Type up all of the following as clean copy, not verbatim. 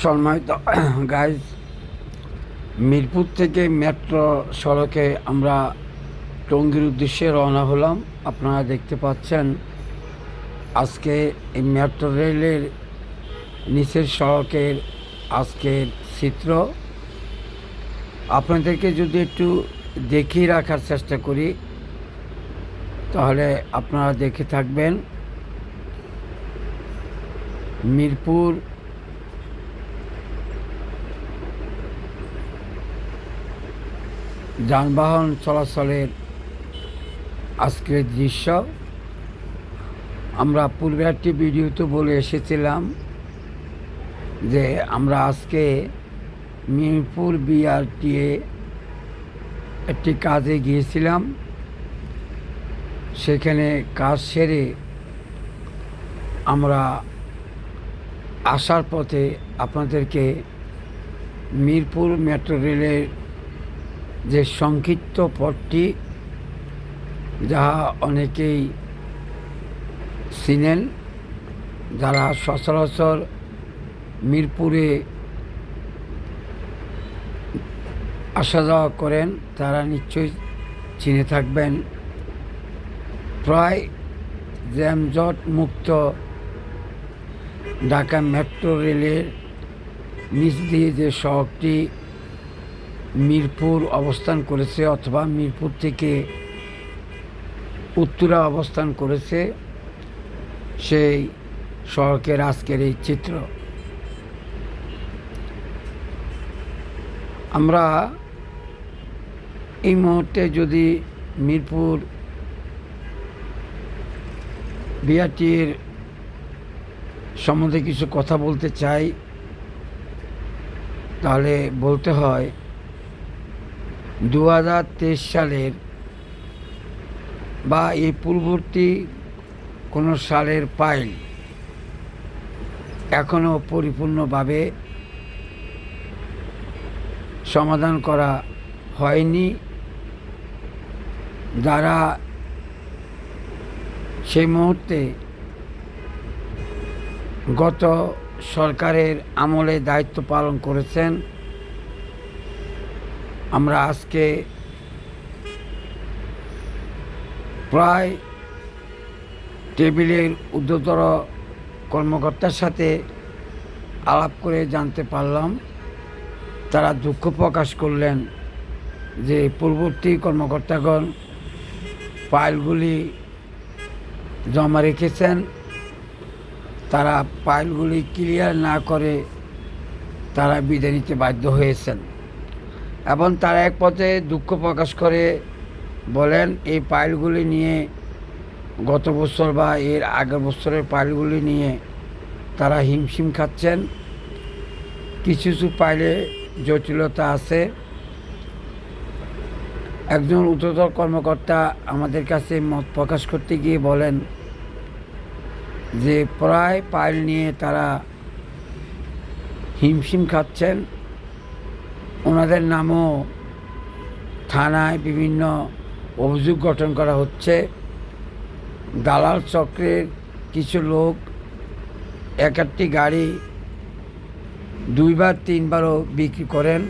সম্মানিত গাইজ, মিরপুর থেকে মেট্রো সড়কে আমরা টঙ্গীর উদ্দেশ্যে রওনা হলাম। আপনারা দেখতে পাচ্ছেন আজকে এই মেট্রো রেলের নিচের সড়কের আজকের চিত্র। আপনাদেরকে যদি একটু দেখিয়ে রাখার চেষ্টা করি তাহলে আপনারা দেখে থাকবেন। মিরপুর যানবাহন চলাচলের আজকের দৃশ্য। আমরা পূর্বে একটি ভিডিওতে বলে এসেছিলাম যে আমরা আজকে মিরপুর বিআরটিএ একটি কাজে গিয়েছিলাম। সেখানে কাজ সেরে আমরা আসার পথে আপনাদেরকে মিরপুর মেট্রো রেলের যে সংক্ষিপ্ত পথটি, যাহা অনেকেই চিনেন, যারা সচরাচর মিরপুরে আসা যাওয়া করেন তারা নিশ্চয়ই চিনে থাকবেন। প্রায় জ্যামজট মুক্ত ঢাকা মেট্রো রেলের নিচ দিয়ে যে সড়কটি মিরপুর অবস্থান করেছে অথবা মিরপুর থেকে উত্তরা অবস্থান করেছে, সেই সড়কের আজকের এই চিত্র। আমরা এই মুহূর্তে যদি মিরপুর বিআরটির সম্বন্ধে কিছু কথা বলতে চাই তাহলে বলতে হয় 2023 সালের বা এই পূর্ববর্তী কোনো সালের ফাইল এখনও পরিপূর্ণভাবে সমাধান করা হয়নি। যারা সেই মুহূর্তে গত সরকারের আমলে দায়িত্ব পালন করেছেন, আমরা আজকে প্রায় টেবিলের ঊর্ধ্বতর কর্মকর্তার সাথে আলাপ করে জানতে পারলাম, তারা দুঃখ প্রকাশ করলেন যে পূর্ববর্তী কর্মকর্তাগণ ফাইলগুলি জমা রেখেছেন, তারা ফাইলগুলি ক্লিয়ার না করে তারা বিদায় নিতে বাধ্য হয়েছেন। এবং তারা এক পথে দুঃখ প্রকাশ করে বলেন এই ফাইলগুলি নিয়ে গত বছর বা এর আগের বছরের ফাইলগুলি নিয়ে তারা হিমশিম খাচ্ছেন। কিছু কিছু ফাইলে জটিলতা আছে। একজন উচ্চতর কর্মকর্তা আমাদের কাছে মত প্রকাশ করতে গিয়ে বলেন যে প্রায় ফাইল নিয়ে তারা হিমশিম খাচ্ছেন। ওনাদের নামও থানায় বিভিন্ন অভিযোগ গঠন করা হচ্ছে। দালাল চক্রের কিছু লোক এক একটি গাড়ি 2বার 3বারও বিক্রি করেন।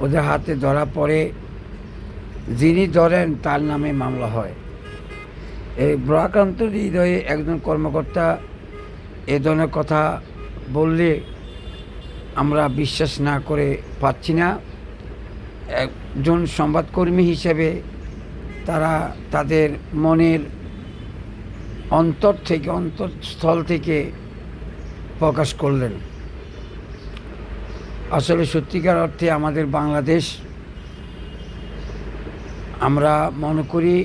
ওদের হাতে ধরা পড়ে, যিনি ধরেন তার নামে মামলা হয়। এই ব্রাকান্ত হৃদয়ে একজন কর্মকর্তা এ ধরনের কথা বললে আমরা বিশ্বাস না করে পাচ্ছি না। একজন সংবাদকর্মী হিসেবে তারা তাদের মনের অন্তঃস্থল থেকে প্রকাশ করলেন। আসলে সত্যিকার অর্থে আমাদের বাংলাদেশ, আমরা মনে করি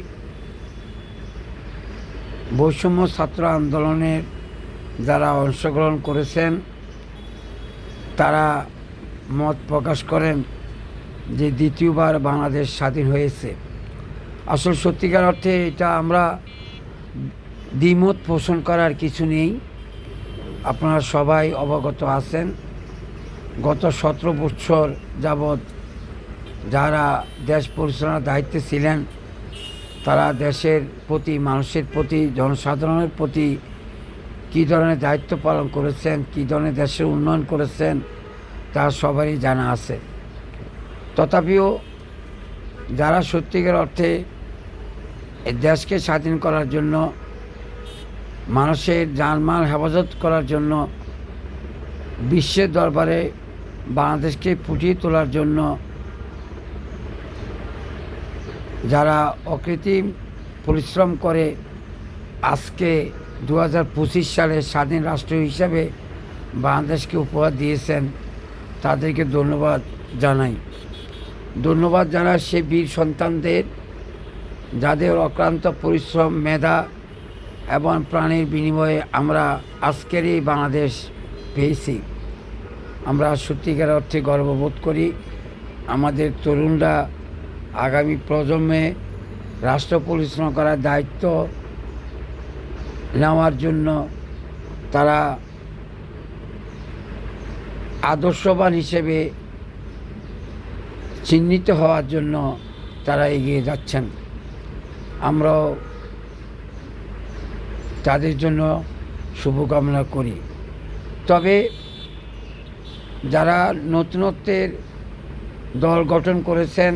বৈষম্য ছাত্র আন্দোলনের যারা অংশগ্রহণ করেছেন তারা মত প্রকাশ করেন যে দ্বিতীয়বার বাংলাদেশ স্বাধীন হয়েছে। আসলে সত্যিকার অর্থে এটা আমরা দ্বিমত পোষণ করার কিছু নেই। আপনারা সবাই অবগত আছেন, গত 17 বছর যাবৎ যারা দেশ পরিচালনার দায়িত্বে ছিলেন তারা দেশের প্রতি, মানুষের প্রতি, জনসাধারণের প্রতি কী ধরনের দায়িত্ব পালন করেছেন, কী ধরনের দেশের উন্নয়ন করেছেন, তা সবারই জানা আছে। তথাপিও যারা সত্যিকার অর্থে এই দেশকে স্বাধীন করার জন্য, মানুষের জানমাল হেফাজত করার জন্য, বিশ্বের দরবারে বাংলাদেশকে ফুটিয়ে তোলার জন্য যারা অকৃত্রিম পরিশ্রম করে আজকে 2025 সালে স্বাধীন রাষ্ট্র হিসাবে বাংলাদেশকে উপহার দিয়েছেন, তাদেরকে ধন্যবাদ জানাই। ধন্যবাদ জানাই সে বীর সন্তানদের, যাদের অক্লান্ত পরিশ্রম, মেধা এবং প্রাণের বিনিময়ে আমরা আজকের এই বাংলাদেশ পেয়েছি। আমরা সত্যিকার অর্থে গর্ববোধ করি। আমাদের তরুণরা আগামী প্রজন্মে রাষ্ট্র পরিচালনা করার দায়িত্ব নেওয়ার জন্য তারা আদর্শবান হিসেবে চিহ্নিত হওয়ার জন্য তারা এগিয়ে যাচ্ছেন। আমরাও তাদের জন্য শুভকামনা করি। তবে যারা নতুনত্বের দল গঠন করেছেন,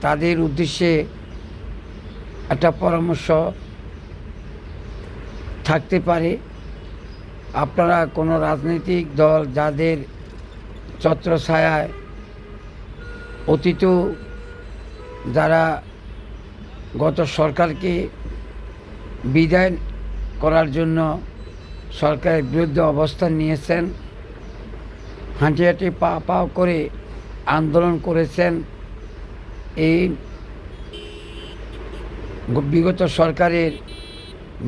তাদের উদ্দেশ্যে একটা পরামর্শ থাকতে পারে। আপনারা কোনো রাজনৈতিক দল যাদের ছত্রছায়ায় অতীত যারা গত সরকারকে বিদায় করার জন্য সরকারের বিরুদ্ধে অবস্থান নিয়েছেন, হাঁটি হাঁটি পা পা করে আন্দোলন করেছেন, এই বিগত সরকারের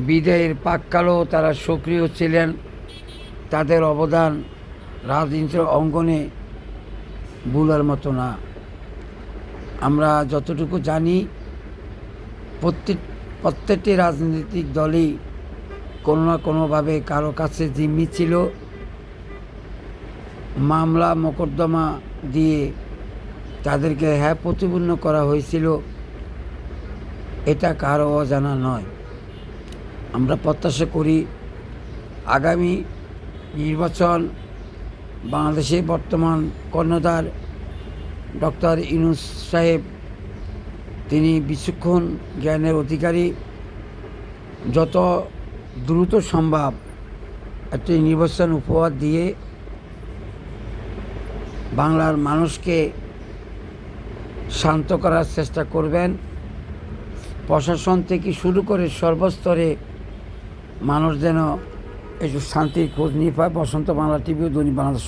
বিদায়ের প্রাক্কালেও তারা সক্রিয় ছিলেন, তাদের অবদান রাজনীতির অঙ্গনে ভুলার মতো না। আমরা যতটুকু জানি, প্রত্যেকটি রাজনৈতিক দলই কোনো না কোনোভাবে কারো কাছে জিম্মি ছিল, মামলা মোকদ্দমা দিয়ে তাদেরকে প্রতিপন্ন করা হয়েছিল। এটা কারো অজানা নয়। আমরা প্রত্যাশা করি আগামী নির্বাচন বাংলাদেশের বর্তমান কর্ণধার ডক্টর ইউনূস সাহেব, তিনি বিচক্ষণ জ্ঞানের অধিকারী, যত দ্রুত সম্ভব একটি নির্বাচন উপহার দিয়ে বাংলার মানুষকে শান্ত করার চেষ্টা করবেন। প্রশাসন থেকে শুরু করে সর্বস্তরে মানুষ যেন একটু শান্তির খোঁজ নিয়ে পায়। বসন্ত বাংলা টিভি ও দৈনিক বাংলাদেশ।